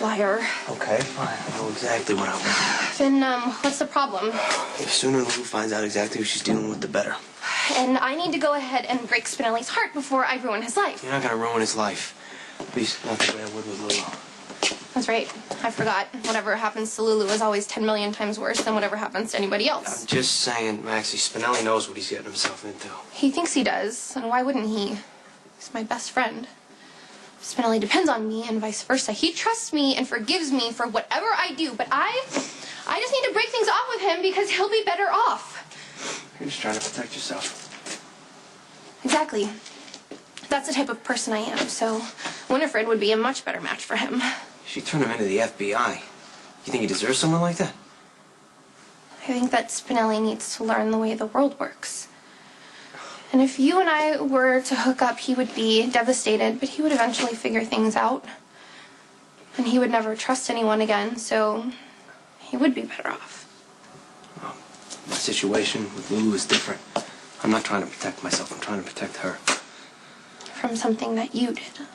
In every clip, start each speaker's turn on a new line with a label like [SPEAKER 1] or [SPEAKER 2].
[SPEAKER 1] liar.
[SPEAKER 2] Okay, fine. I know exactly what I want.
[SPEAKER 1] Then, what's the problem?
[SPEAKER 2] The sooner Lulu finds out exactly who she's dealing with, the better.
[SPEAKER 1] And I need to go ahead and break Spinelli's heart before I ruin his life.
[SPEAKER 2] You're not gonna ruin his life. At least not the way I would with Lulu.
[SPEAKER 1] That's right. I forgot. Whatever happens to Lulu is always 10 million times worse than whatever happens to anybody else.
[SPEAKER 2] I'm just saying, Maxie, Spinelli knows what he's getting himself into.
[SPEAKER 1] He thinks he does, and why wouldn't he? He's my best friend. Spinelli depends on me and vice versa. He trusts me and forgives me for whatever I do, but I just need to break things off with him because he'll be better off.
[SPEAKER 2] You're just trying to protect yourself.
[SPEAKER 1] Exactly. That's the type of person I am, so Winifred would be a much better match for him.
[SPEAKER 2] She turned him into the FBI. You think he deserves someone like that?
[SPEAKER 1] I think that Spinelli needs to learn the way the world works. And if you and I were to hook up, he would be devastated, but he would eventually figure things out. And he would never trust anyone again, so he would be better off.
[SPEAKER 2] Well, my situation with Lulu is different. I'm not trying to protect myself, I'm trying to protect her.
[SPEAKER 1] From something that you did.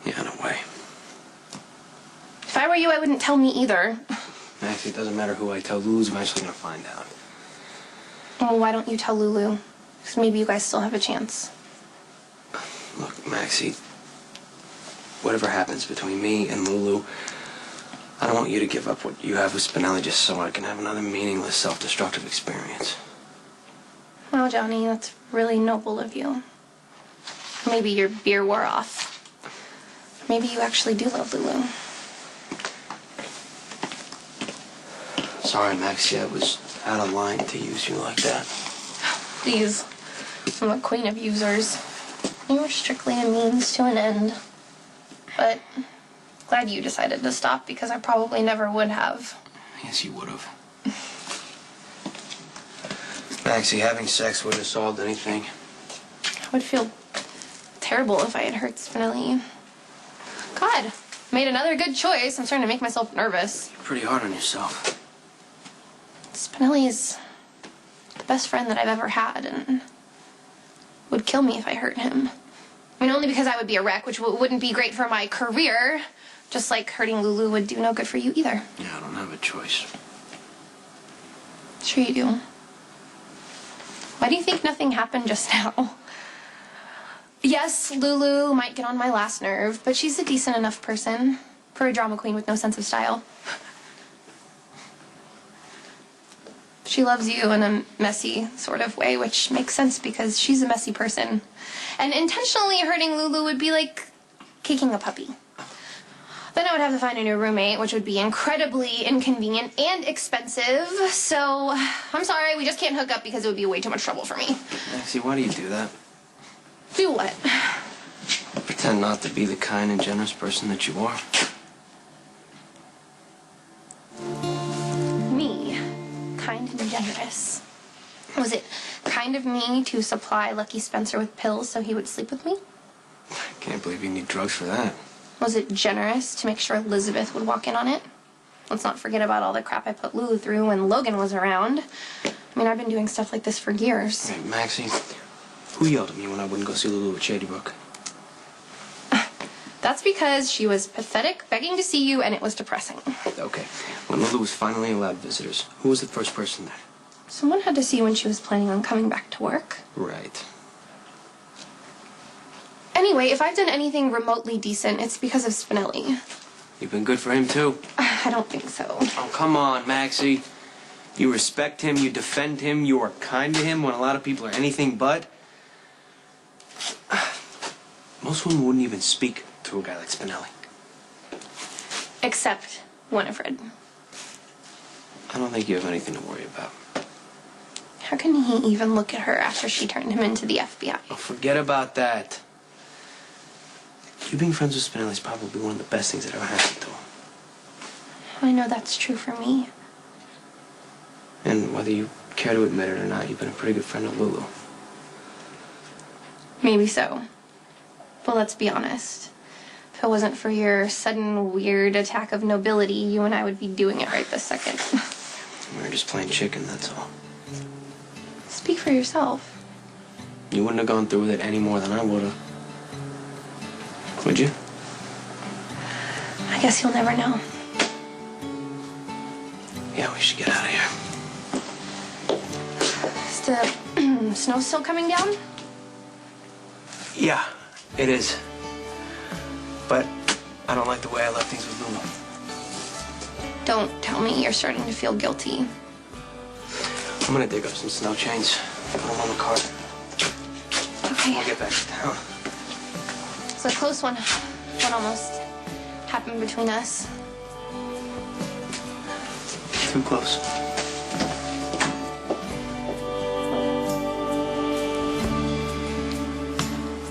[SPEAKER 2] Yeah, in a way.
[SPEAKER 1] If I were you, I wouldn't tell me either.
[SPEAKER 2] Maxie, it doesn't matter who I tell. Lulu's eventually gonna find out.
[SPEAKER 1] Well, why don't you tell Lulu? Because maybe you guys still have a chance.
[SPEAKER 2] Look, Maxie, whatever happens between me and Lulu, I don't want you to give up what you have with Spinelli just so I can have another meaningless, self-destructive experience.
[SPEAKER 1] Well, Johnny, that's really noble of you. Maybe your beer wore off. Maybe you actually do love Lulu.
[SPEAKER 2] Sorry, Maxie, I was out of line to use you like that.
[SPEAKER 1] Please. I'm a queen of users. You were strictly a means to an end. But glad you decided to stop because I probably never would have.
[SPEAKER 2] Yes, you would have. Maxie, having sex wouldn't have solved anything.
[SPEAKER 1] I would feel terrible if I had hurt Spinelli. God, made another good choice. I'm starting to make myself nervous.
[SPEAKER 2] You're pretty hard on yourself.
[SPEAKER 1] Spinelli is the best friend that I've ever had and would kill me if I hurt him. I mean, only because I would be a wreck, which wouldn't be great for my career. Just like hurting Lulu would do no good for you either.
[SPEAKER 2] Yeah, I don't have a choice.
[SPEAKER 1] Sure you do. Why do you think nothing happened just now? Yes, Lulu might get on my last nerve, but she's a decent enough person for a drama queen with no sense of style. She loves you in a messy sort of way, which makes sense because she's a messy person. And intentionally hurting Lulu would be like kicking a puppy. Then I would have to find a new roommate, which would be incredibly inconvenient and expensive. So, I'm sorry, we just can't hook up because it would be way too much trouble for me.
[SPEAKER 2] Maxie, why do you do that?
[SPEAKER 1] Do what?
[SPEAKER 2] Pretend not to be the kind and generous person that you are.
[SPEAKER 1] Me. Kind and generous. Was it kind of me to supply Lucky Spencer with pills so he would sleep with me?
[SPEAKER 2] I can't believe you need drugs for that.
[SPEAKER 1] Was it generous to make sure Elizabeth would walk in on it? Let's not forget about all the crap I put Lulu through when Logan was around. I mean, I've been doing stuff like this for years.
[SPEAKER 2] Hey, Maxie, who yelled at me when I wouldn't go see Lulu at Shady Brook?
[SPEAKER 1] That's because she was pathetic, begging to see you, and it was depressing.
[SPEAKER 2] Okay, when Lulu was finally allowed visitors, who was the first person there?
[SPEAKER 1] Someone had to see when she was planning on coming back to work.
[SPEAKER 2] Right.
[SPEAKER 1] Anyway, if I've done anything remotely decent, it's because of Spinelli.
[SPEAKER 2] You've been good for him, too.
[SPEAKER 1] I don't think so.
[SPEAKER 2] Oh, come on, Maxie. You respect him, you defend him, you are kind to him when a lot of people are anything but. Most women wouldn't even speak to a guy like Spinelli.
[SPEAKER 1] Except Winifred.
[SPEAKER 2] I don't think you have anything to worry about.
[SPEAKER 1] How can he even look at her after she turned him into the FBI?
[SPEAKER 2] Oh, forget about that. You being friends with Spinelli is probably one of the best things that ever happened to him.
[SPEAKER 1] I know that's true for me.
[SPEAKER 2] And whether you care to admit it or not, you've been a pretty good friend of Lulu.
[SPEAKER 1] Maybe so. But let's be honest. If it wasn't for your sudden, weird attack of nobility, you and I would be doing it right this second.
[SPEAKER 2] We were just playing chicken, that's all.
[SPEAKER 1] Speak for yourself.
[SPEAKER 2] You wouldn't have gone through with it any more than I would have. Would you?
[SPEAKER 1] I guess you'll never know.
[SPEAKER 2] Yeah, we should get out of here.
[SPEAKER 1] Is the snow still coming down?
[SPEAKER 2] Yeah, it is. But I don't like the way I left things with Lulu.
[SPEAKER 1] Don't tell me you're starting to feel guilty.
[SPEAKER 2] I'm gonna dig up some snow chains, put them on the cart.
[SPEAKER 1] Okay.
[SPEAKER 2] I'll get back to town.
[SPEAKER 1] It's a close one. What almost happened between us?
[SPEAKER 2] Too close.